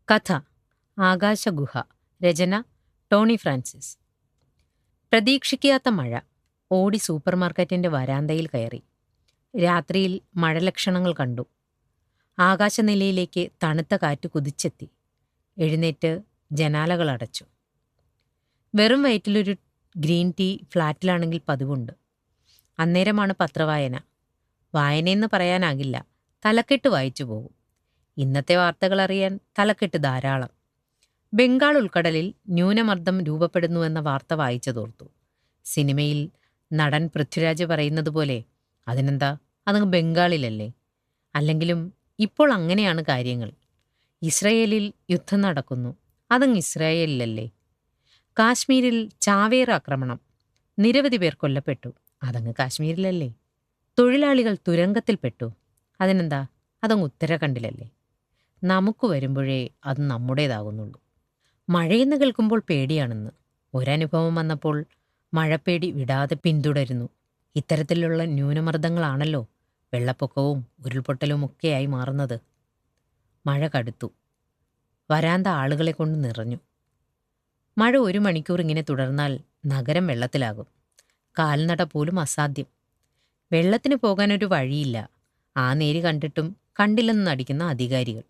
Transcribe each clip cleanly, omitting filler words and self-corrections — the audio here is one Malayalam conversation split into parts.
കഥ ആകാശഗുഹ. രചന ടോണി ഫ്രാൻസിസ്. പ്രതീക്ഷിക്കാത്ത മഴ. ഓടി സൂപ്പർമാർക്കറ്റിന്റെ വരാന്തയിൽ കയറി. രാത്രിയിൽ മഴലക്ഷണങ്ങൾ കണ്ടു. ആകാശനിലയിലേക്ക് തണുത്ത കാറ്റ് കുതിച്ചെത്തി. എഴുന്നേറ്റ് ജനാലകൾ അടച്ചു. വെറും വയറ്റിലൊരു ഗ്രീൻ ടീ ഫ്ലാറ്റിലാണെങ്കിൽ പതിവുണ്ട്. അന്നേരമാണ് പത്രവായന. വായനയെന്ന് പറയാനാകില്ല, തലക്കെട്ട് വായിച്ചു പോകും. ഇന്നത്തെ വാർത്തകൾ അറിയാൻ തലക്കെട്ട് ധാരാളം. ബംഗാൾ ഉൾക്കടലിൽ ന്യൂനമർദ്ദം രൂപപ്പെടുന്നുവെന്ന വാർത്ത വായിച്ചതോർത്തു. സിനിമയിൽ നടൻ പൃഥ്വിരാജ് പറയുന്നത് പോലെ, അതിനെന്താ, അതങ്ങ് ബംഗാളിലല്ലേ? അല്ലെങ്കിലും ഇപ്പോൾ അങ്ങനെയാണ് കാര്യങ്ങൾ. ഇസ്രയേലിൽ യുദ്ധം നടക്കുന്നു, അതങ്ങ് ഇസ്രായേലിലല്ലേ? കാശ്മീരിൽ ചാവേർ ആക്രമണം, നിരവധി പേർ കൊല്ലപ്പെട്ടു, അതങ്ങ് കാശ്മീരിലല്ലേ? തൊഴിലാളികൾ തുരങ്കത്തിൽപ്പെട്ടു, അതിനെന്താ, അതങ്ങ് ഉത്തരാഖണ്ഡിലല്ലേ? നമുക്ക് വരുമ്പോഴേ അത് നമ്മുടേതാകുന്നുള്ളൂ. മഴയെന്ന് കേൾക്കുമ്പോൾ പേടിയാണെന്ന് ഒരനുഭവം വന്നപ്പോൾ മഴപ്പേടി വിടാതെ പിന്തുടരുന്നു. ഇത്തരത്തിലുള്ള ന്യൂനമർദ്ദങ്ങളാണല്ലോ വെള്ളപ്പൊക്കവും ഉരുൾപൊട്ടലുമൊക്കെയായി മാറുന്നത്. മഴ കടുത്തു. വരാന്ത ആളുകളെ കൊണ്ട് നിറഞ്ഞു. മഴ 1 മണിക്കൂർ ഇങ്ങനെ തുടർന്നാൽ നഗരം വെള്ളത്തിലാകും. കാൽനട പോലും അസാധ്യം. വെള്ളത്തിന് പോകാനൊരു വഴിയില്ല. ആ നേരി കണ്ടിട്ടും കണ്ടില്ലെന്ന് നടിക്കുന്ന അധികാരികൾ.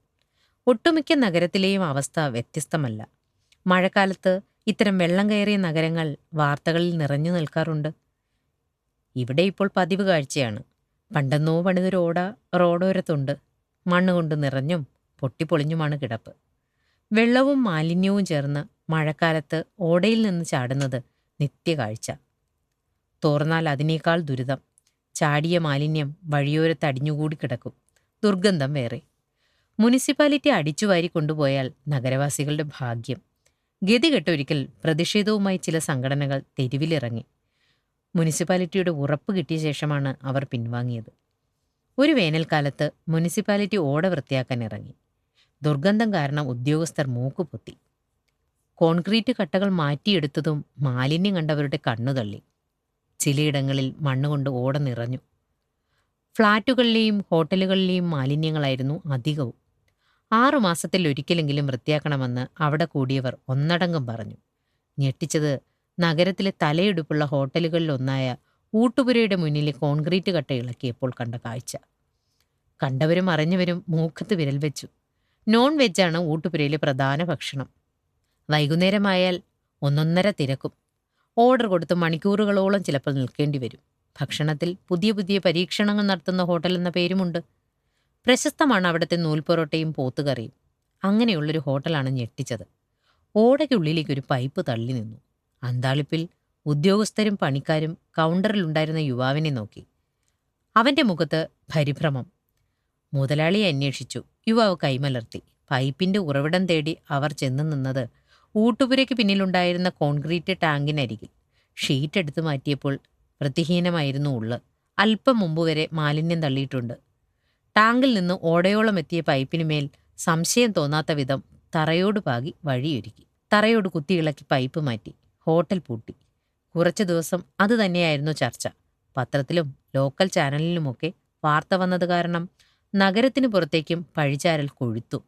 ഒട്ടുമിക്ക നഗരത്തിലെയും അവസ്ഥ വ്യത്യസ്തമല്ല. മഴക്കാലത്ത് ഇത്തരം വെള്ളം കയറിയ നഗരങ്ങൾ വാർത്തകളിൽ നിറഞ്ഞു നിൽക്കാറുണ്ട്. ഇവിടെ ഇപ്പോൾ പതിവ് കാഴ്ചയാണ്. പണ്ടെന്നോ പണിതൊരു ഓട റോഡോരത്തുണ്ട്. മണ്ണുകൊണ്ട് നിറഞ്ഞും പൊട്ടിപ്പൊളിഞ്ഞുമാണ് കിടപ്പ്. വെള്ളവും മാലിന്യവും ചേർന്ന് മഴക്കാലത്ത് ഓടയിൽ നിന്ന് ചാടുന്നത് നിത്യകാഴ്ച. തോർന്നാൽ അതിനേക്കാൾ ദുരിതം. ചാടിയ മാലിന്യം വഴിയോരത്ത് അടിഞ്ഞുകൂടി കിടക്കും. ദുർഗന്ധം വേറെ. മുനിസിപ്പാലിറ്റി അടിച്ചുവാരി കൊണ്ടുപോയാൽ നഗരവാസികളുടെ ഭാഗ്യം. ഗതികെട്ടൊരിക്കൽ പ്രതിഷേധവുമായി ചില സംഘടനകൾ തെരുവിലിറങ്ങി. മുനിസിപ്പാലിറ്റിയുടെ ഉറപ്പ് കിട്ടിയ ശേഷമാണ് അവർ പിൻവാങ്ങിയത്. ഒരു വേനൽക്കാലത്ത് മുനിസിപ്പാലിറ്റി ഓട വൃത്തിയാക്കാൻ ഇറങ്ങി. ദുർഗന്ധം കാരണം ഉദ്യോഗസ്ഥർ മൂക്കുപൊത്തി. കോൺക്രീറ്റ് കട്ടകൾ മാറ്റിയെടുത്തതും മാലിന്യം കണ്ടവരുടെ കണ്ണുതള്ളി. ചിലയിടങ്ങളിൽ മണ്ണുകൊണ്ട് ഓട നിറഞ്ഞു. ഫ്ളാറ്റുകളിലെയും ഹോട്ടലുകളിലെയും മാലിന്യങ്ങളായിരുന്നു അധികവും. 6 മാസത്തിൽ ഒരിക്കലെങ്കിലും വൃത്തിയാക്കണമെന്ന് അവിടെ കൂടിയവർ ഒന്നടങ്കം പറഞ്ഞു. ഞെട്ടിച്ചത് നഗരത്തിലെ തലയെടുപ്പുള്ള ഹോട്ടലുകളിലൊന്നായ ഊട്ടുപുരയുടെ മുന്നിലെ കോൺക്രീറ്റ് കട്ട ഇളക്കിയപ്പോൾ കണ്ട കാഴ്ച. കണ്ടവരും അറിഞ്ഞവരും മൂക്കത്ത് വിരൽ വെച്ചു. നോൺ വെജാണ് ഊട്ടുപുരയിലെ പ്രധാന ഭക്ഷണം. വൈകുന്നേരമായാൽ ഒന്നൊന്നര തിരക്കും. ഓർഡർ കൊടുത്ത് മണിക്കൂറുകളോളം ചിലപ്പോൾ നിൽക്കേണ്ടി വരും. ഭക്ഷണത്തിൽ പുതിയ പുതിയ പരീക്ഷണങ്ങൾ നടത്തുന്ന ഹോട്ടൽ എന്ന പേരുമുണ്ട്. പ്രശസ്തമാണ് അവിടുത്തെ നൂൽപ്പൊറോട്ടയും പോത്തുകറിയും. അങ്ങനെയുള്ളൊരു ഹോട്ടലാണ് ഞെട്ടിച്ചത്. ഓടയ്ക്കുള്ളിലേക്കൊരു പൈപ്പ് തള്ളി നിന്നു. അന്താളിപ്പിൽ ഉദ്യോഗസ്ഥരും പണിക്കാരും കൗണ്ടറിലുണ്ടായിരുന്ന യുവാവിനെ നോക്കി. അവൻ്റെ മുഖത്ത് പരിഭ്രമം. മുതലാളിയെ അന്വേഷിച്ചു. യുവാവ് കൈമലർത്തി. പൈപ്പിൻ്റെ ഉറവിടം തേടി അവർ ചെന്ന് നിന്നത് ഊട്ടുപുരയ്ക്ക് പിന്നിലുണ്ടായിരുന്ന കോൺക്രീറ്റ് ടാങ്കിനരികിൽ. ഷീറ്റ് എടുത്തു മാറ്റിയപ്പോൾ വൃത്തിഹീനമായിരുന്നു ഉള്ള്. അല്പം മുമ്പ് വരെ മാലിന്യം തള്ളിയിട്ടുണ്ട്. ടാങ്കിൽ നിന്ന് ഓടയോളം എത്തിയ പൈപ്പിന് മേൽ സംശയം തോന്നാത്ത വിധം തറയോട് പാകി വഴിയൊരുക്കി. തറയോട് കുത്തിയിളക്കി പൈപ്പ് മാറ്റി. ഹോട്ടൽ പൂട്ടി. കുറച്ചു ദിവസം അത് തന്നെയായിരുന്നു ചർച്ച. പത്രത്തിലും ലോക്കൽ ചാനലിലുമൊക്കെ വാർത്ത വന്നത് കാരണം നഗരത്തിന് പുറത്തേക്കും പഴിചാരൽ കൊഴുത്തു.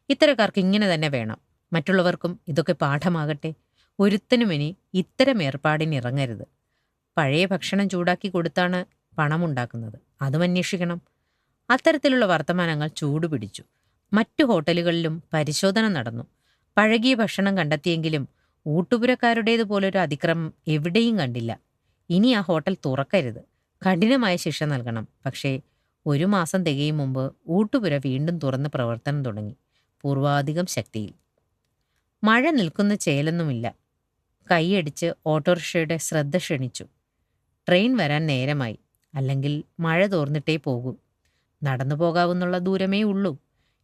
ഇത്തരക്കാർക്ക് ഇങ്ങനെ തന്നെ വേണം. മറ്റുള്ളവർക്കും ഇതൊക്കെ പാഠമാകട്ടെ. ഒരുത്തനുമിനി ഇത്തരം ഏർപ്പാടിനിറങ്ങരുത്. പഴയ ഭക്ഷണം ചൂടാക്കി കൊടുത്താണ് പണമുണ്ടാക്കുന്നത്. അതും അന്വേഷിക്കണം. അത്തരത്തിലുള്ള വർത്തമാനങ്ങൾ ചൂടുപിടിച്ചു. മറ്റു ഹോട്ടലുകളിലും പരിശോധന നടന്നു. പഴകിയ ഭക്ഷണം കണ്ടെത്തിയെങ്കിലും ഊട്ടുപുരക്കാരുടേതുപോലൊരു അതിക്രമം എവിടെയും കണ്ടില്ല. ഇനി ആ ഹോട്ടൽ തുറക്കരുത്. കഠിനമായ ശിക്ഷ നൽകണം. പക്ഷേ 1 മാസം തികയും മുമ്പ് ഊട്ടുപുര വീണ്ടും തുറന്ന് പ്രവർത്തനം തുടങ്ങി, പൂർവാധികം ശക്തിയിൽ. മഴ നിൽക്കുന്ന ചേലൊന്നുമില്ല. കൈയടിച്ച് ഓട്ടോറിക്ഷയുടെ ശ്രദ്ധ ക്ഷണിച്ചു. ട്രെയിൻ വരാൻ നേരമായി. അല്ലെങ്കിൽ മഴ തോർന്നിട്ടേ പോകൂ. നടന്നു പോകാവുന്നുള്ള ദൂരമേ ഉള്ളൂ.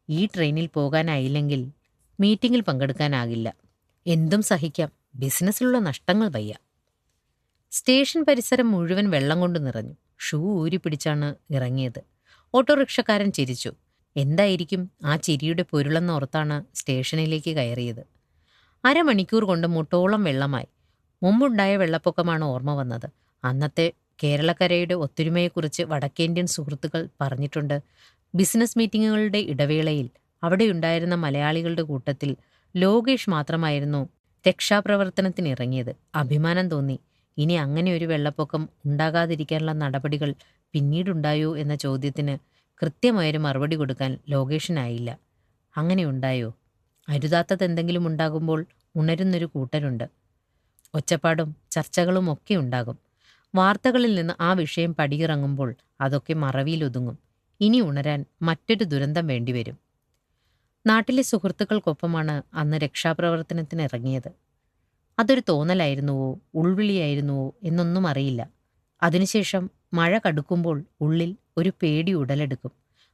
ഈ ട്രെയിനിൽ പോകാനായില്ലെങ്കിൽ മീറ്റിങ്ങിൽ പങ്കെടുക്കാനാകില്ല. എന്തും സഹിക്കാം. ബിസിനസ്സിലുള്ള നഷ്ടങ്ങൾ വയ്യ. സ്റ്റേഷൻ പരിസരം മുഴുവൻ വെള്ളം കൊണ്ട് നിറഞ്ഞു. ഷൂ ഊരി പിടിച്ചാണ് ഇറങ്ങിയത്. ഓട്ടോറിക്ഷക്കാരൻ ചിരിച്ചു. എന്തായിരിക്കും ആ ചിരിയുടെ പൊരുളെന്നോർത്താണ് സ്റ്റേഷനിലേക്ക് കയറിയത്. 1/2 മണിക്കൂർ കൊണ്ട് മുട്ടോളം വെള്ളമായി. മുമ്പുണ്ടായ വെള്ളപ്പൊക്കമാണ് ഓർമ്മ വന്നത്. അന്നത്തെ കേരളക്കരയുടെ ഒത്തൊരുമയെക്കുറിച്ച് വടക്കേന്ത്യൻ സുഹൃത്തുക്കൾ പറഞ്ഞിട്ടുണ്ട്. ബിസിനസ് മീറ്റിങ്ങുകളുടെ ഇടവേളയിൽ അവിടെയുണ്ടായിരുന്ന മലയാളികളുടെ കൂട്ടത്തിൽ ലോകേഷ് മാത്രമായിരുന്നു രക്ഷാപ്രവർത്തനത്തിനിറങ്ങിയത്. അഭിമാനം തോന്നി. ഇനി അങ്ങനെ ഒരു വെള്ളപ്പൊക്കം ഉണ്ടാകാതിരിക്കാനുള്ള നടപടികൾ പിന്നീടുണ്ടായോ എന്ന ചോദ്യത്തിന് കൃത്യമായൊരു മറുപടി കൊടുക്കാൻ ലോകേഷിനായില്ല. അങ്ങനെ ഉണ്ടായോ? അരുതാത്തതെന്തെങ്കിലും ഉണ്ടാകുമ്പോൾ ഉണരുന്നൊരു കൂട്ടരുണ്ട്. ഒച്ചപ്പാടും ചർച്ചകളും ഒക്കെ ഉണ്ടാകും. വാർത്തകളിൽ നിന്ന് ആ വിഷയം പടിയിറങ്ങുമ്പോൾ അതൊക്കെ മറവിയിലൊതുങ്ങും. ഇനി ഉണരാൻ മറ്റൊരു ദുരന്തം വേണ്ടിവരും. നാട്ടിലെ സുഹൃത്തുക്കൾക്കൊപ്പമാണ് അന്ന് രക്ഷാപ്രവർത്തനത്തിന് ഇറങ്ങിയത്. അതൊരു തോന്നലായിരുന്നുവോ ഉൾവിളിയായിരുന്നുവോ എന്നൊന്നും അറിയില്ല. അതിനുശേഷം മഴ കടുക്കുമ്പോൾ ഉള്ളിൽ ഒരു പേടി ഉടലെടുക്കും.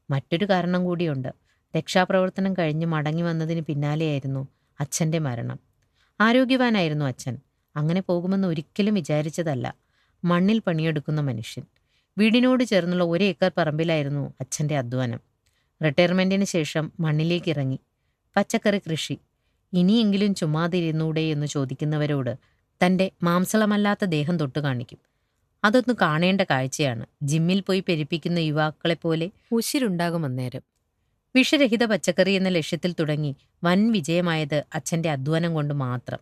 മറ്റൊരു കാരണം കൂടിയുണ്ട്. രക്ഷാപ്രവർത്തനം കഴിഞ്ഞ് മടങ്ങി വന്നതിന് പിന്നാലെയായിരുന്നു അച്ഛൻ്റെ മരണം. ആരോഗ്യവാനായിരുന്നു അച്ഛൻ. അങ്ങനെ പോകുമെന്ന് ഒരിക്കലും വിചാരിച്ചതല്ല. മണ്ണിൽ പണിയെടുക്കുന്ന മനുഷ്യൻ. വീടിനോട് ചേർന്നുള്ള 1 ഏക്കർ പറമ്പിലായിരുന്നു അച്ഛൻ്റെ അധ്വാനം. റിട്ടയർമെൻറ്റിന് ശേഷം മണ്ണിലേക്ക് ഇറങ്ങി. പച്ചക്കറി കൃഷി. ഇനിയെങ്കിലും ചുമ്മാതിരുന്നൂടെ എന്ന് ചോദിക്കുന്നവരോട് തൻ്റെ മാംസളമല്ലാത്ത ദേഹം തൊട്ടു കാണിക്കും. അതൊന്ന് കാണേണ്ട കാഴ്ചയാണ്. ജിമ്മിൽ പോയി പെരുപ്പിക്കുന്ന യുവാക്കളെപ്പോലെ ഉശിരുണ്ടാകും അന്നേരം. വിഷരഹിത പച്ചക്കറി എന്ന ലക്ഷ്യത്തിൽ തുടങ്ങി വൻ വിജയമായത് അച്ഛൻ്റെ അധ്വാനം കൊണ്ട് മാത്രം.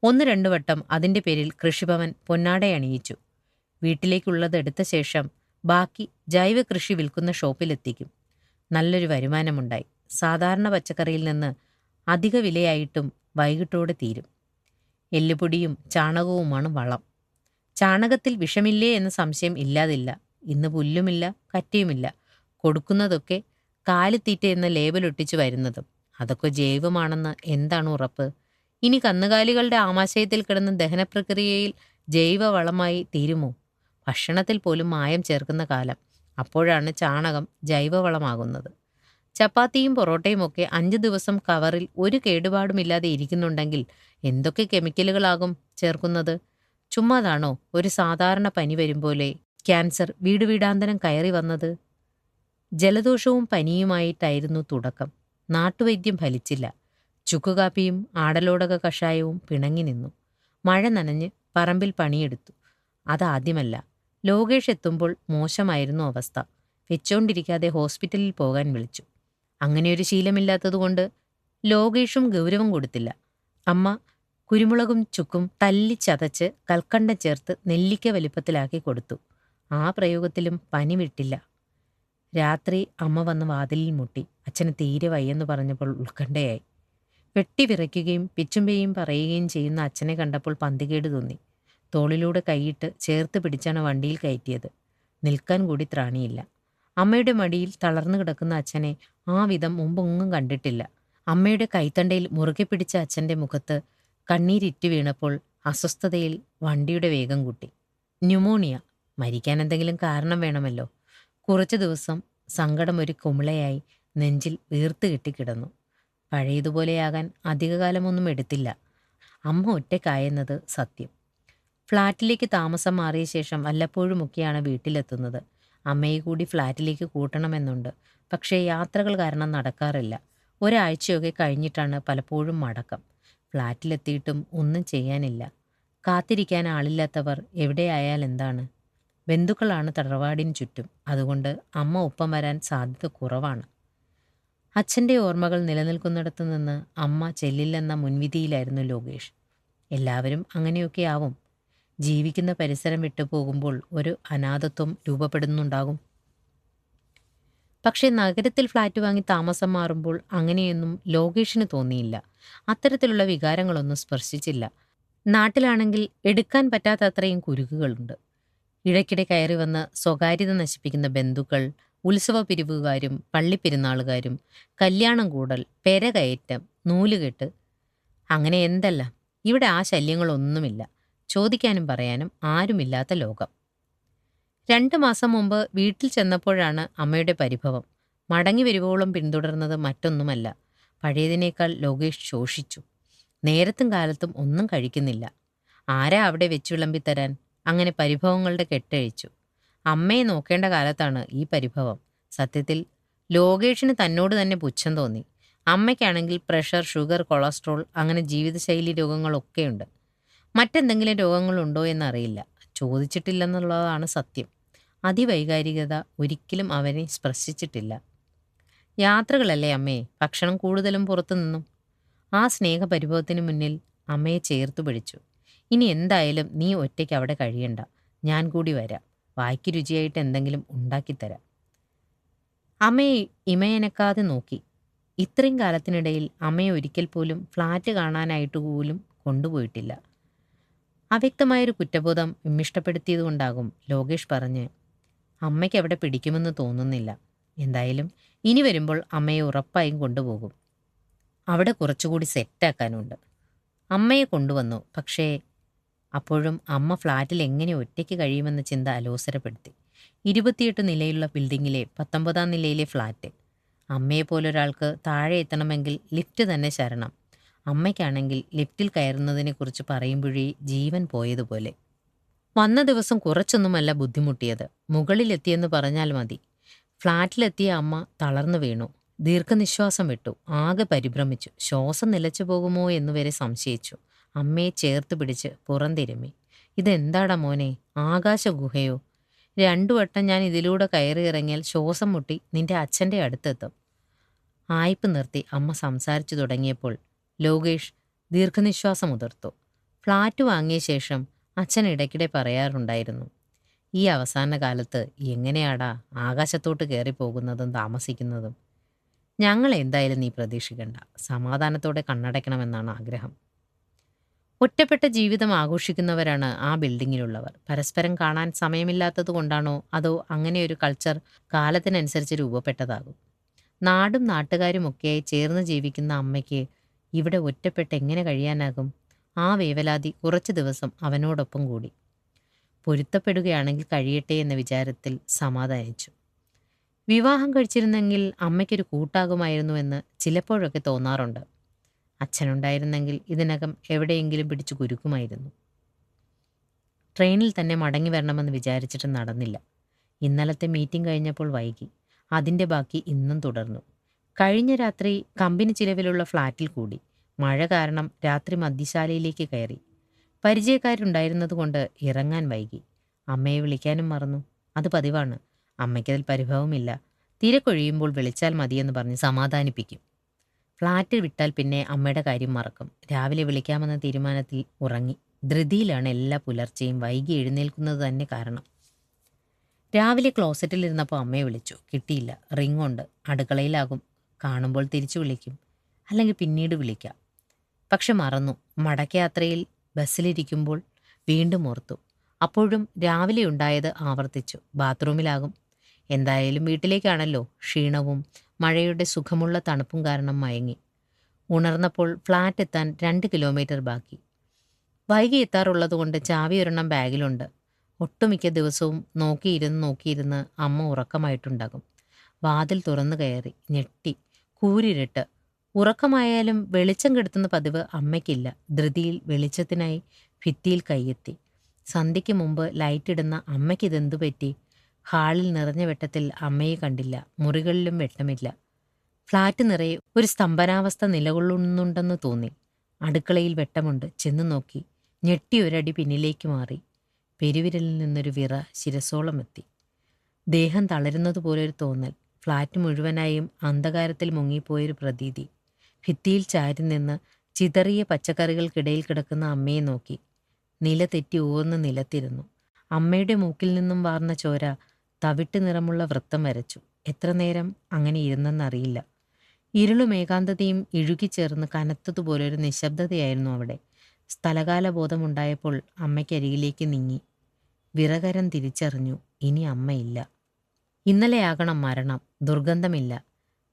1-2 വട്ടം അതിൻ്റെ പേരിൽ കൃഷിഭവൻ പൊന്നാടയണിയിച്ചു. വീട്ടിലേക്കുള്ളത് എടുത്ത ശേഷം ബാക്കി ജൈവ കൃഷി വിൽക്കുന്ന ഷോപ്പിലെത്തിക്കും. നല്ലൊരു വരുമാനമുണ്ടായി. സാധാരണ പച്ചക്കറിയിൽ നിന്ന് അധിക വിലയായിട്ടും വൈകിട്ടോടെ തീരും. എല്ലുപൊടിയും ചാണകവുമാണ് വളം. ചാണകത്തിൽ വിഷമില്ലേ എന്ന സംശയം ഇല്ലാതില്ല. ഇന്ന് പുല്ലുമില്ല, കറ്റയുമില്ല. കൊടുക്കുന്നതൊക്കെ കാലിത്തീറ്റ എന്ന ലേബലൊട്ടിച്ചു വരുന്നതും. അതൊക്കെ ജൈവമാണെന്ന് എന്താണ് ഉറപ്പ്? ഇനി കന്നുകാലികളുടെ ആമാശയത്തിൽ കിടന്ന ദഹനപ്രക്രിയയിൽ ജൈവവളമായി തീരുമോ? ഭക്ഷണത്തിൽ പോലും മായം ചേർക്കുന്ന കാലം. അപ്പോഴാണ് ചാണകം ജൈവവളമാകുന്നത്. ചപ്പാത്തിയും പൊറോട്ടയും ഒക്കെ 5 ദിവസം കവറിൽ ഒരു കേടുപാടുമില്ലാതെ ഇരിക്കുന്നുണ്ടെങ്കിൽ എന്തൊക്കെ കെമിക്കലുകളാകും ചേർക്കുന്നത്? ചുമ്മാതാണോ ഒരു സാധാരണ പനി വരും പോലെ ക്യാൻസർ വീട് വീടാന്തരം കയറി വന്നത്? ജലദോഷവും പനിയുമായിട്ടായിരുന്നു തുടക്കം. നാട്ടുവൈദ്യം ഫലിച്ചില്ല. ചുക്കുകാപ്പിയും ആടലോടക കഷായവും പിണങ്ങി നിന്നു. മഴ നനഞ്ഞ് പറമ്പിൽ പണിയെടുത്തു. അതാദ്യമല്ല. ലോകേഷ് എത്തുമ്പോൾ മോശമായിരുന്നു അവസ്ഥ. വെച്ചോണ്ടിരിക്കാതെ ഹോസ്പിറ്റലിൽ പോകാൻ വിളിച്ചു. അങ്ങനെയൊരു ശീലമില്ലാത്തതുകൊണ്ട് ലോകേഷും ഗൗരവം കൊടുത്തില്ല. അമ്മ കുരുമുളകും ചുക്കും തല്ലിച്ചതച്ച് കൽക്കണ്ടം ചേർത്ത് നെല്ലിക്ക വലിപ്പത്തിലാക്കി കൊടുത്തു. ആ പ്രയോഗത്തിലും പനി വിട്ടില്ല. രാത്രി അമ്മ വന്ന് വാതിലിൽ മുട്ടി. അച്ഛന് തീരെ വയ്യെന്ന് പറഞ്ഞപ്പോൾ ഉത്കണ്ഠയായി. വെട്ടിവിറയ്ക്കുകയും പിച്ചുമ്പയും പറയുകയും ചെയ്യുന്ന അച്ഛനെ കണ്ടപ്പോൾ പന്തികേട് തോന്നി. തോളിലൂടെ കൈയിട്ട് ചേർത്ത് പിടിച്ചാണ് വണ്ടിയിൽ കയറ്റിയത്. നിൽക്കാൻ കൂടി ത്രാണിയില്ല. അമ്മയുടെ മടിയിൽ തളർന്നു കിടക്കുന്ന അച്ഛനെ ആ വിധം മുമ്പൊന്നും കണ്ടിട്ടില്ല. അമ്മയുടെ കൈത്തണ്ടയിൽ മുറുകെ പിടിച്ച അച്ഛൻ്റെ മുഖത്ത് കണ്ണീരിറ്റ് വീണപ്പോൾ അസ്വസ്ഥതയിൽ വണ്ടിയുടെ വേഗം കൂട്ടി. ന്യൂമോണിയ. മരിക്കാൻ എന്തെങ്കിലും കാരണം വേണമല്ലോ. കുറച്ചു ദിവസം സങ്കടം ഒരു കുമിളയായി നെഞ്ചിൽ വീർത്ത് കെട്ടിക്കിടന്നു. പഴയതുപോലെയാകാൻ അധികകാലമൊന്നും എടുത്തില്ല. അമ്മ ഒറ്റയ്ക്കായെന്നത് സത്യം. ഫ്ലാറ്റിലേക്ക് താമസം മാറിയ ശേഷം വല്ലപ്പോഴുമൊക്കെയാണ് വീട്ടിലെത്തുന്നത്. അമ്മയെ കൂടി ഫ്ലാറ്റിലേക്ക് കൂട്ടണമെന്നുണ്ട്. പക്ഷേ യാത്രകൾ കാരണം നടക്കാറില്ല. ഒരാഴ്ചയൊക്കെ കഴിഞ്ഞിട്ടാണ് പലപ്പോഴും മടക്കം. ഫ്ലാറ്റിലെത്തിയിട്ടും ഒന്നും ചെയ്യാനില്ല. കാത്തിരിക്കാൻ ആളില്ലാത്തവർ എവിടെയായാൽ എന്താണ്? ബന്ധുക്കളാണ് തറവാടിന് ചുറ്റും. അതുകൊണ്ട് അമ്മ ഒപ്പം വരാൻ സാധ്യത കുറവാണ്. അച്ഛൻ്റെ ഓർമ്മകൾ നിലനിൽക്കുന്നിടത്തു നിന്ന് അമ്മ ചെല്ലില്ലെന്ന മുൻവിധിയിലായിരുന്നു ലോകേഷ്. എല്ലാവരും അങ്ങനെയൊക്കെ ആവും. ജീവിക്കുന്ന പരിസരം വിട്ടു പോകുമ്പോൾ ഒരു അനാഥത്വം രൂപപ്പെടുന്നുണ്ടാകും. പക്ഷേ നഗരത്തിൽ ഫ്ലാറ്റ് വാങ്ങി താമസം മാറുമ്പോൾ അങ്ങനെയൊന്നും ലോകേഷിന് തോന്നിയില്ല. അത്തരത്തിലുള്ള വികാരങ്ങളൊന്നും സ്പർശിച്ചില്ല. നാട്ടിലാണെങ്കിൽ എടുക്കാൻ പറ്റാത്തത്രയും കുരുക്കുകളുണ്ട്. ഇടയ്ക്കിടെ കയറി വന്ന് സ്വകാര്യത നശിപ്പിക്കുന്ന ബന്ധുക്കൾ, ഉത്സവ പിരിവുകാരും പള്ളിപ്പെരുന്നാളുകാരും, കല്യാണം കൂടൽ, പെരകയറ്റം, നൂലുകെട്ട്, അങ്ങനെ എന്തെല്ലാം. ഇവിടെ ആ ശല്യങ്ങളൊന്നുമില്ല. ചോദിക്കാനും പറയാനും ആരുമില്ലാത്ത ലോകം. 2 മാസം മുമ്പ് വീട്ടിൽ ചെന്നപ്പോഴാണ് അമ്മയുടെ പരിഭവം. മടങ്ങി വരുവോളം പിന്തുടർന്നത് മറ്റൊന്നുമല്ല. പഴയതിനേക്കാൾ ലോകേഷ് ശോഷിച്ചു. നേരത്തും കാലത്തും ഒന്നും കഴിക്കുന്നില്ല. ആരാ അവിടെ വെച്ചു വിളമ്പിത്തരാൻ? അങ്ങനെ പരിഭവങ്ങളുടെ കെട്ടഴിച്ചു. അമ്മയെ നോക്കേണ്ട കാലത്താണ് ഈ പരിഭവം. സത്യത്തിൽ ലോകേഷിന് തന്നോട് തന്നെ പുച്ഛം തോന്നി. അമ്മയ്ക്കാണെങ്കിൽ പ്രഷർ, ഷുഗർ, കൊളസ്ട്രോൾ, അങ്ങനെ ജീവിതശൈലി രോഗങ്ങളൊക്കെയുണ്ട്. മറ്റെന്തെങ്കിലും രോഗങ്ങളുണ്ടോ എന്നറിയില്ല. ചോദിച്ചിട്ടില്ലെന്നുള്ളതാണ് സത്യം. അതിവൈകാരികത ഒരിക്കലും അവനെ സ്പർശിച്ചിട്ടില്ല. യാത്രകളല്ലേ അമ്മേ, ഭക്ഷണം കൂടുതലും പുറത്തു നിന്നും. ആ സ്നേഹപരിഭവത്തിന് മുന്നിൽ അമ്മയെ ചേർത്തു പിടിച്ചു. ഇനി എന്തായാലും നീ ഒറ്റയ്ക്ക് അവിടെ കഴിയണ്ട. ഞാൻ കൂടി വരാം. വായ്ക്ക് രുചിയായിട്ട് എന്തെങ്കിലും ഉണ്ടാക്കിത്തരാം. അമ്മയെ ഇമയനക്കാതെ നോക്കി. ഇത്രയും കാലത്തിനിടയിൽ അമ്മയെ ഒരിക്കൽ പോലും ഫ്ലാറ്റ് കാണാനായിട്ട് പോലും കൊണ്ടുപോയിട്ടില്ല. അവ്യക്തമായൊരു കുറ്റബോധം വിമ്മിഷ്ടപ്പെടുത്തിയതുകൊണ്ടാകും ലോകേഷ് പറഞ്ഞ്, അമ്മയ്ക്ക് അവിടെ പിടിക്കുമെന്ന് തോന്നുന്നില്ല. എന്തായാലും ഇനി വരുമ്പോൾ അമ്മയെ ഉറപ്പായും കൊണ്ടുപോകും. അവിടെ കുറച്ചുകൂടി സെറ്റാക്കാനുണ്ട്. അമ്മയെ കൊണ്ടുവന്നു. പക്ഷേ അപ്പോഴും അമ്മ ഫ്ലാറ്റിൽ എങ്ങനെ ഒറ്റയ്ക്ക് കഴിയുമെന്ന ചിന്ത അലോസരപ്പെടുത്തി. 28 നിലയുള്ള ബിൽഡിങ്ങിലെ 19 നിലയിലെ ഫ്ലാറ്റ്. അമ്മയെപ്പോലൊരാൾക്ക് താഴെ എത്തണമെങ്കിൽ ലിഫ്റ്റ് തന്നെ ശരണം. അമ്മയ്ക്കാണെങ്കിൽ ലിഫ്റ്റിൽ കയറുന്നതിനെക്കുറിച്ച് പറയുമ്പോഴേ ജീവൻ പോയതുപോലെ. വന്ന ദിവസം കുറച്ചൊന്നുമല്ല ബുദ്ധിമുട്ടിയത്. മുകളിലെത്തിയെന്ന് പറഞ്ഞാൽ മതി. ഫ്ലാറ്റിലെത്തിയ അമ്മ തളർന്നു വീണു. ദീർഘനിശ്വാസം വിട്ടു. ആകെ പരിഭ്രമിച്ചു. ശ്വാസം നിലച്ചു പോകുമോ എന്നുവരെ സംശയിച്ചു. അമ്മയെ ചേർത്ത് പിടിച്ച് പുറംതിരുമ്മി. ഇതെന്താടാ മോനെ, ആകാശഗുഹയോ? 2 വട്ടം ഞാൻ ഇതിലൂടെ കയറി ഇറങ്ങിയാൽ ശ്വാസം മുട്ടി നിന്റെ അച്ഛൻ്റെ അടുത്തെത്തും. ആയിപ്പ് നിർത്തി അമ്മ സംസാരിച്ചു തുടങ്ങിയപ്പോൾ ലോകേഷ് ദീർഘനിശ്വാസം ഉതിർത്തു. ഫ്ലാറ്റ് വാങ്ങിയ ശേഷം അച്ഛൻ ഇടയ്ക്കിടെ പറയാറുണ്ടായിരുന്നു, ഈ അവസാന കാലത്ത് എങ്ങനെയാടാ ആകാശത്തോട്ട് കയറിപ്പോകുന്നതും താമസിക്കുന്നതും. ഞങ്ങൾ എന്തായാലും നീ പ്രതീക്ഷിക്കണ്ട. സമാധാനത്തോടെ കണ്ണടയ്ക്കണമെന്നാണ് ആഗ്രഹം. ഒറ്റപ്പെട്ട ജീവിതം ആഘോഷിക്കുന്നവരാണ് ആ ബിൽഡിങ്ങിലുള്ളവർ. പരസ്പരം കാണാൻ സമയമില്ലാത്തത് കൊണ്ടാണോ അതോ അങ്ങനെയൊരു കൾച്ചർ കാലത്തിനനുസരിച്ച് രൂപപ്പെട്ടതാകും. നാടും നാട്ടുകാരുമൊക്കെയായി ചേർന്ന് ജീവിക്കുന്ന അമ്മയ്ക്ക് ഇവിടെ ഒറ്റപ്പെട്ട് എങ്ങനെ കഴിയാനാകും? ആ വേവലാതി കുറച്ചു ദിവസം അവനോടൊപ്പം കൂടി. പൊരുത്തപ്പെടുകയാണെങ്കിൽ കഴിയട്ടെ എന്ന വിചാരത്തിൽ സമാധാനിച്ചു. വിവാഹം കഴിച്ചിരുന്നെങ്കിൽ അമ്മയ്ക്കൊരു കൂട്ടാകുമായിരുന്നുവെന്ന് ചിലപ്പോഴൊക്കെ തോന്നാറുണ്ട്. അച്ഛനുണ്ടായിരുന്നെങ്കിൽ ഇതിനകം എവിടെയെങ്കിലും പിടിച്ചു കുരുക്കുമായിരുന്നു. ട്രെയിനിൽ തന്നെ മടങ്ങി വരണമെന്ന് വിചാരിച്ചിട്ട് നടന്നില്ല. ഇന്നലത്തെ മീറ്റിംഗ് കഴിഞ്ഞപ്പോൾ വൈകി. അതിൻ്റെ ബാക്കി ഇന്നും തുടർന്നു. കഴിഞ്ഞ രാത്രി കമ്പനി ചിലവിലുള്ള ഫ്ലാറ്റിൽ കൂടി. മഴ കാരണം രാത്രി മദ്യശാലയിലേക്ക് കയറി. പരിചയക്കാരുണ്ടായിരുന്നതുകൊണ്ട് ഇറങ്ങാൻ വൈകി. അമ്മയെ വിളിക്കാനും മറന്നു. അത് പതിവാണ്. അമ്മയ്ക്കതിൽ പരിഭവമില്ല. തിരക്കൊഴിയുമ്പോൾ വിളിച്ചാൽ മതിയെന്ന് പറഞ്ഞ് സമാധാനിപ്പിക്കും. ഫ്ലാറ്റ് വിട്ടാൽ പിന്നെ അമ്മയുടെ കാര്യം മറക്കും. രാവിലെ വിളിക്കാമെന്ന തീരുമാനത്തിൽ ഉറങ്ങി. ധൃതിയിലാണ് എല്ലാ പുലർച്ചെയും വൈകി എഴുന്നേൽക്കുന്നത് തന്നെ കാരണം. രാവിലെ ക്ലോസറ്റിലിരുന്നപ്പോൾ അമ്മയെ വിളിച്ചു. കിട്ടിയില്ല. റിംഗ് ഉണ്ട്. അടുക്കളയിലാകും. കാണുമ്പോൾ തിരിച്ചു വിളിക്കും, അല്ലെങ്കിൽ പിന്നീട് വിളിക്കാം. പക്ഷെ മറന്നു. മടക്കയാത്രയിൽ ബസ്സിലിരിക്കുമ്പോൾ വീണ്ടും ഓർത്തു. അപ്പോഴും രാവിലെ ഉണ്ടായത് ആവർത്തിച്ചു. ബാത്റൂമിലാകും. എന്തായാലും വീട്ടിലേക്കാണല്ലോ. ക്ഷീണവും മഴയുടെ സുഖമുള്ള തണുപ്പും കാരണം മയങ്ങി. ഉണർന്നപ്പോൾ ഫ്ലാറ്റ് എത്താൻ 2 കിലോമീറ്റർ ബാക്കി. വൈകി എത്താറുള്ളതുകൊണ്ട് ചാവി ഒരെണ്ണം ബാഗിലുണ്ട്. ഒട്ടുമിക്ക ദിവസവും നോക്കിയിരുന്ന് അമ്മ ഉറക്കമായിട്ടുണ്ടാകും. വാതിൽ തുറന്നു കയറി. ഞെട്ടി. കൂരിരുട്ട്. ഉറക്കമായാലും വെളിച്ചം കെടുത്തുന്ന പതിവ് അമ്മയ്ക്കില്ല. ധൃതിയിൽ വെളിച്ചത്തിനായി ഭിത്തിയിൽ കൈയെത്തി. സന്ധ്യയ്ക്ക് മുമ്പ് ലൈറ്റിടുന്ന അമ്മയ്ക്കിതെന്തു പറ്റി? ഹാളിൽ നിറഞ്ഞ വെട്ടത്തിൽ അമ്മയെ കണ്ടില്ല. മുറികളിലും വെട്ടമില്ല. ഫ്ലാറ്റ് നിറയെ ഒരു സ്തംഭനാവസ്ഥ നിലകൊള്ളുന്നുണ്ടെന്ന് തോന്നി. അടുക്കളയിൽ വെട്ടമുണ്ട്. ചെന്ന് നോക്കി. ഞെട്ടി ഒരടി പിന്നിലേക്ക് മാറി. പെരുവിരലിൽ നിന്നൊരു വിറ ശിരസോളം എത്തി. ദേഹം തളരുന്നതുപോലൊരു തോന്നൽ. ഫ്ലാറ്റ് മുഴുവനായും അന്ധകാരത്തിൽ മുങ്ങിപ്പോയൊരു പ്രതീതി. ഭിത്തിയിൽ ചാരി നിന്ന് ചിതറിയ പച്ചക്കറികൾക്കിടയിൽ കിടക്കുന്ന അമ്മയെ നോക്കി. നില തെറ്റി ഊർന്ന് നിലത്തിരുന്നു. അമ്മയുടെ മൂക്കിൽ നിന്നും വാർന്ന ചോര തവിട്ട് നിറമുള്ള വൃത്തം വരച്ചു. എത്ര നേരം അങ്ങനെ ഇരുന്നെന്നറിയില്ല. ഇരുളും ഏകാന്തതയും ഇഴുകിച്ചേർന്ന് കനത്തതുപോലൊരു നിശബ്ദതയായിരുന്നു അവിടെ. സ്ഥലകാല ബോധമുണ്ടായപ്പോൾ അമ്മയ്ക്കരികിലേക്ക് നീങ്ങി. വിറകരം തിരിച്ചറിഞ്ഞു. ഇനി അമ്മയില്ല. ഇന്നലെയാകണം മരണം. ദുർഗന്ധമില്ല.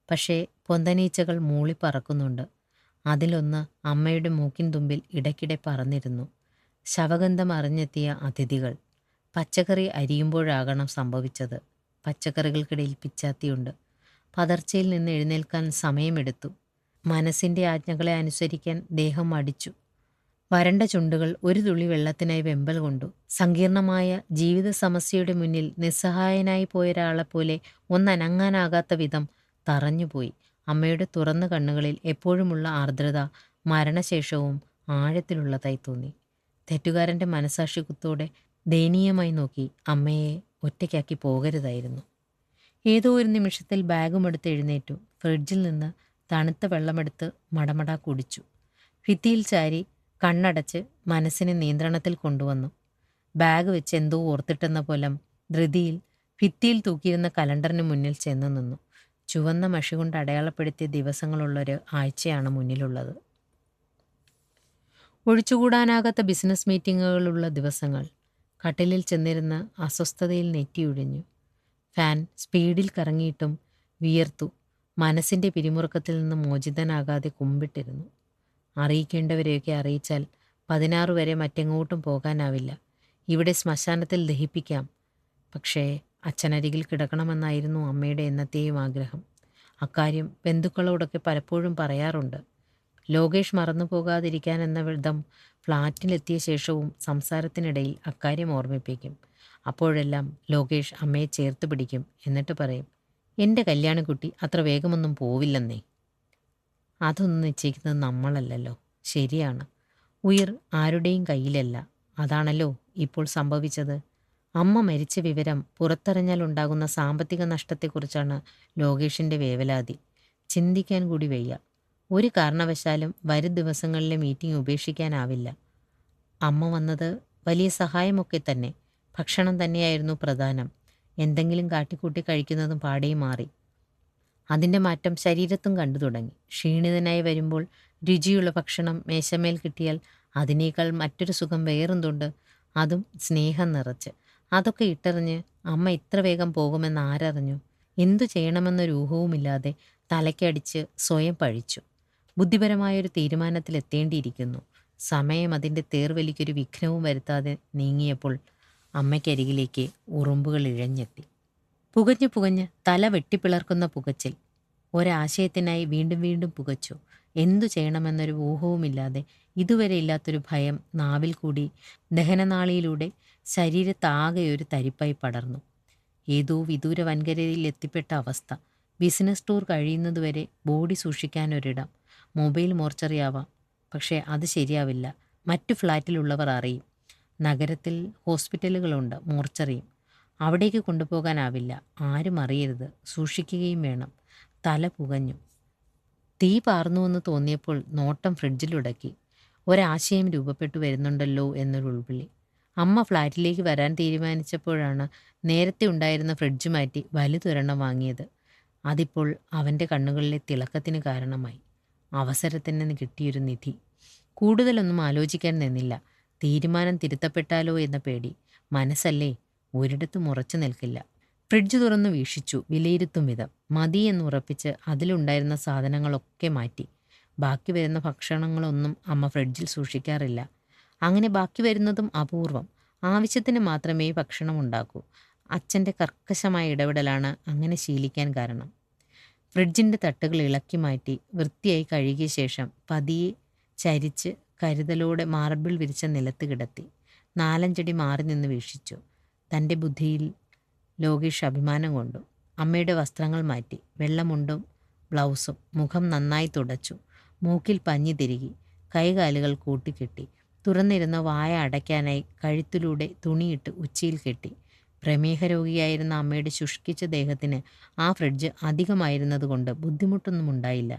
പക്ഷേ പൊന്തനീച്ചകൾ മൂളിപ്പറക്കുന്നുണ്ട്. അതിലൊന്ന് അമ്മയുടെ മൂക്കിൻ തുമ്പിൽ ഇടയ്ക്കിടെ പറന്നിരുന്നു. ശവഗന്ധം അറിഞ്ഞെത്തിയ അതിഥികൾ. പച്ചക്കറി അരിയുമ്പോഴാകണം സംഭവിച്ചത്. പച്ചക്കറികൾക്കിടയിൽ പിച്ചാത്തിയുണ്ട്. പതർച്ചയിൽ നിന്ന് എഴുന്നേൽക്കാൻ സമയമെടുത്തു. മനസ്സിൻ്റെ ആജ്ഞകളെ അനുസരിക്കാൻ ദേഹം മടിച്ചു. വരണ്ട ചുണ്ടുകൾ ഒരു തുള്ളി വെള്ളത്തിനായി വെമ്പൽ കൊണ്ടു. സങ്കീർണമായ ജീവിത സമസ്യയുടെ മുന്നിൽ നിസ്സഹായനായി പോയൊരാളെപ്പോലെ ഒന്നനങ്ങാനാകാത്ത വിധം തറഞ്ഞുപോയി. അമ്മയുടെ തുറന്ന കണ്ണുകളിൽ എപ്പോഴുമുള്ള ആർദ്രത മരണശേഷവും ആഴത്തിലുള്ളതായി തോന്നി. തെറ്റുകാരൻ്റെ മനസാക്ഷി കുത്തോടെ ദയനീയമായി നോക്കി. അമ്മയെ ഒറ്റയ്ക്കാക്കി പോകരുതായിരുന്നു. ഏതോ ഒരു നിമിഷത്തിൽ ബാഗുമെടുത്ത് എഴുന്നേറ്റു. ഫ്രിഡ്ജിൽ നിന്ന് തണുത്ത വെള്ളമെടുത്ത് മടമടാ കുടിച്ചു. ഭിത്തിയിൽ ചാരി കണ്ണടച്ച് മനസ്സിനെ നിയന്ത്രണത്തിൽ കൊണ്ടുവന്നു. ബാഗ് വെച്ച് എന്തോ ഓർത്തിട്ടെന്ന പോലെ ധൃതിയിൽ ഭിത്തിയിൽ തൂക്കിയിരുന്ന കലണ്ടറിന് മുന്നിൽ ചെന്ന് നിന്നു. ചുവന്ന മഷി കൊണ്ട് അടയാളപ്പെടുത്തിയ ദിവസങ്ങളുള്ളൊരു ആഴ്ചയാണ് മുന്നിലുള്ളത്. ഒഴിച്ചുകൂടാനാകാത്ത ബിസിനസ് മീറ്റിങ്ങുകളുള്ള ദിവസങ്ങൾ. കട്ടിലിൽ ചെന്നിരുന്ന് അസ്വസ്ഥതയിൽ നെറ്റിയൊഴിഞ്ഞു. ഫാൻ സ്പീഡിൽ കറങ്ങിയിട്ടും വിയർത്തു. മനസ്സിൻ്റെ പിരിമുറുക്കത്തിൽ നിന്ന് മോചിതനാകാതെ കുമ്പിട്ടിരുന്നു. അറിയിക്കേണ്ടവരെയൊക്കെ അറിയിച്ചാൽ 16 വരെ മറ്റെങ്ങോട്ടും പോകാനാവില്ല. ഇവിടെ ശ്മശാനത്തിൽ ദഹിപ്പിക്കാം. പക്ഷേ അച്ഛനരികിൽ കിടക്കണമെന്നായിരുന്നു അമ്മയുടെ എന്നത്തെയും ആഗ്രഹം. അക്കാര്യം ബന്ധുക്കളോടൊക്കെ പലപ്പോഴും പറയാറുണ്ട്. ലോകേഷ് മറന്നു പോകാതിരിക്കാൻ എന്ന വിധം ഫ്ലാറ്റിലെത്തിയ ശേഷവും സംസാരത്തിനിടയിൽ അക്കാര്യം ഓർമ്മിപ്പിക്കും. അപ്പോഴെല്ലാം ലോകേഷ് അമ്മയെ ചേർത്ത് പിടിക്കും. എന്നിട്ട് പറയും, എൻ്റെ കല്യാണക്കുട്ടി അത്ര വേഗമൊന്നും പോവില്ലെന്നേ. അതൊന്നും നിശ്ചയിക്കുന്നത് നമ്മളല്ലല്ലോ. ശരിയാണ്, ഉയിർ ആരുടെയും കയ്യിലല്ല. അതാണല്ലോ ഇപ്പോൾ സംഭവിച്ചത്. അമ്മ മരിച്ച വിവരം പുറത്തറിഞ്ഞാലുണ്ടാകുന്ന സാമ്പത്തിക നഷ്ടത്തെക്കുറിച്ചാണ് ലോകേഷിൻ്റെ വേവലാതി. ചിന്തിക്കാൻ കൂടി വയ്യ. ഒരു കാരണവശാലും വരും ദിവസങ്ങളിലെ മീറ്റിംഗ് ഉപേക്ഷിക്കാനാവില്ല. അമ്മ വന്നത് വലിയ സഹായമൊക്കെ തന്നെ. ഭക്ഷണം തന്നെയായിരുന്നു പ്രധാനം. എന്തെങ്കിലും കാട്ടിക്കൂട്ടി കഴിക്കുന്നതും പാടേ മാറി. അതിൻ്റെ മാറ്റം ശരീരത്തും കണ്ടു തുടങ്ങി. ക്ഷീണിതനായി വരുമ്പോൾ രുചിയുള്ള ഭക്ഷണം മേശമേൽ കിട്ടിയാൽ അതിനേക്കാൾ മറ്റൊരു സുഖം വേറെന്തുണ്ട്? അതും സ്നേഹം നിറച്ച്. അതൊക്കെ ഇട്ടെറിഞ്ഞ് അമ്മ ഇത്ര വേഗം പോകുമെന്ന് ആരറിഞ്ഞു? എന്തു ചെയ്യണമെന്നൊരു ഊഹവുമില്ലാതെ തലയ്ക്കടിച്ച് സ്വയം പഴിച്ചു. ബുദ്ധിപരമായൊരു തീരുമാനത്തിലെത്തേണ്ടിയിരിക്കുന്നു. സമയം അതിൻ്റെ തേർവലിക്കൊരു വിഘ്നവും വരുത്താതെ നീങ്ങിയപ്പോൾ അമ്മയ്ക്കരികിലേക്ക് ഉറുമ്പുകൾ ഇഴഞ്ഞെത്തി. പുകഞ്ഞു പുകഞ്ഞ് തല വെട്ടിപ്പിളർക്കുന്ന പുകച്ചിൽ. ഒരാശയത്തിനായി വീണ്ടും വീണ്ടും പുകച്ചു. എന്തു ചെയ്യണമെന്നൊരു ഊഹവുമില്ലാതെ ഇതുവരെ ഇല്ലാത്തൊരു ഭയം നാവിൽ കൂടി ദഹനനാളിയിലൂടെ ശരീരത്താകെ ഒരു തരിപ്പായി പടർന്നു. ഏതോ വിദൂര വൻകരയിൽ എത്തിപ്പെട്ട അവസ്ഥ. ബിസിനസ് ടൂർ കഴിയുന്നതുവരെ ബോഡി സൂക്ഷിക്കാനൊരിടം. മൊബൈൽ മോർച്ചറിയാവാം. പക്ഷേ അത് ശരിയാവില്ല. മറ്റു ഫ്ലാറ്റിലുള്ളവർ അറിയും. നഗരത്തിൽ ഹോസ്പിറ്റലുകളുണ്ട്, മോർച്ചറിയും. അവിടേക്ക് കൊണ്ടുപോകാനാവില്ല. ആരും അറിയരുത്. സൂക്ഷിക്കുകയും വേണം. തല പുകഞ്ഞു. തീ പാർന്നുവെന്ന് തോന്നിയപ്പോൾ നോട്ടം ഫ്രിഡ്ജിലുടക്കി. ഒരാശയം രൂപപ്പെട്ടു വരുന്നുണ്ടല്ലോ എന്നൊരു ഉൾവിളി. അമ്മ ഫ്ലാറ്റിലേക്ക് വരാൻ തീരുമാനിച്ചപ്പോഴാണ് നേരത്തെ ഉണ്ടായിരുന്ന ഫ്രിഡ്ജ് മാറ്റി വലുതൊരെണ്ണം വാങ്ങിയത്. അതിപ്പോൾ അവൻ്റെ കണ്ണുകളിലെ തിളക്കത്തിന് കാരണമായി. അവസരത്തിന് കിട്ടിയൊരു നിധി. കൂടുതലൊന്നും ആലോചിക്കാൻ നിന്നില്ല. തീരുമാനം തിരുത്തപ്പെട്ടാലോ എന്ന പേടി. മനസ്സല്ലേ, ഒരിടത്തും ഉറച്ചു നിൽക്കില്ല. ഫ്രിഡ്ജ് തുറന്നു വീക്ഷിച്ചു. വിലയിരുത്തും വിധം മതി എന്നുറപ്പിച്ച് അതിലുണ്ടായിരുന്ന സാധനങ്ങളൊക്കെ മാറ്റി. ബാക്കി വരുന്ന ഭക്ഷണങ്ങളൊന്നും അമ്മ ഫ്രിഡ്ജിൽ സൂക്ഷിക്കാറില്ല. അങ്ങനെ ബാക്കി വരുന്നതും അപൂർവം. ആവശ്യത്തിന് മാത്രമേ ഭക്ഷണം ഉണ്ടാക്കൂ. അച്ഛൻ്റെ കർക്കശമായ ഇടപെടലാണ് അങ്ങനെ ശീലിക്കാൻ കാരണം. ഫ്രിഡ്ജിൻ്റെ തട്ടുകൾ ഇളക്കി മാറ്റി വൃത്തിയായി കഴുകിയ ശേഷം പതിയെ ചരിച്ച് കരുതലോടെ മാർബിൾ വിരിച്ച നിലത്ത് കിടത്തി. 4-5 മാറി നിന്ന് വീക്ഷിച്ചു. തൻ്റെ ബുദ്ധിയിൽ ലോകേഷ് അഭിമാനം കൊണ്ടു. അമ്മയുടെ വസ്ത്രങ്ങൾ മാറ്റി. വെള്ളമുണ്ടും ബ്ലൗസും. മുഖം നന്നായി തുടച്ചു. മൂക്കിൽ പഞ്ഞി തിരുകി. കൈകാലുകൾ കൂട്ടിക്കെട്ടി. തുറന്നിരുന്ന വായ അടയ്ക്കാനായി കഴുത്തിലൂടെ തുണിയിട്ട് ഉച്ചിയിൽ കെട്ടി. പ്രമേഹ രോഗിയായിരുന്ന അമ്മയുടെ ശുഷ്കിച്ച ദേഹത്തിന് ആ ഫ്രിഡ്ജ് അധികമായിരുന്നതുകൊണ്ട് ബുദ്ധിമുട്ടൊന്നും ഉണ്ടായില്ല.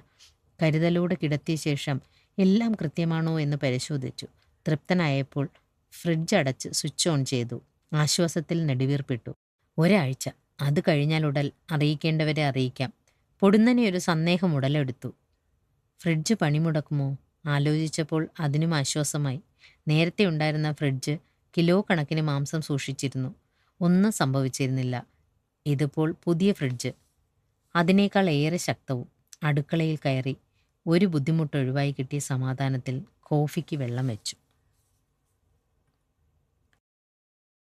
കരുതലോടെ കിടത്തിയ ശേഷം എല്ലാം കൃത്യമാണോ എന്ന് പരിശോധിച്ചു. തൃപ്തനായപ്പോൾ ഫ്രിഡ്ജ് അടച്ച് സ്വിച്ച് ഓൺ ചെയ്തു. ആശ്വാസത്തിൽ നെടുവീർപ്പിട്ടു. ഒരാഴ്ച. അത് കഴിഞ്ഞാൽ അറിയിക്കേണ്ടവരെ അറിയിക്കാം. പൊടുന്നനെ ഒരു സന്ദേഹം ഉടലെടുത്തു. ഫ്രിഡ്ജ് പണിമുടക്കുമോ? ആലോചിച്ചപ്പോൾ അതിനും ആശ്വാസമായി. നേരത്തെ ഉണ്ടായിരുന്ന ഫ്രിഡ്ജ് കിലോ കണക്കിന് മാംസം സൂക്ഷിച്ചിരുന്നു. ഒന്നും സംഭവിച്ചിരുന്നില്ല. ഇതിപ്പോൾ പുതിയ ഫ്രിഡ്ജ്, അതിനേക്കാൾ ഏറെ ശക്തവും. അടുക്കളയിൽ കയറി ഒരു ബുദ്ധിമുട്ട് ഒഴിവായി കിട്ടിയ സമാധാനത്തിൽ കോഫിക്ക് വെള്ളം വെച്ചു.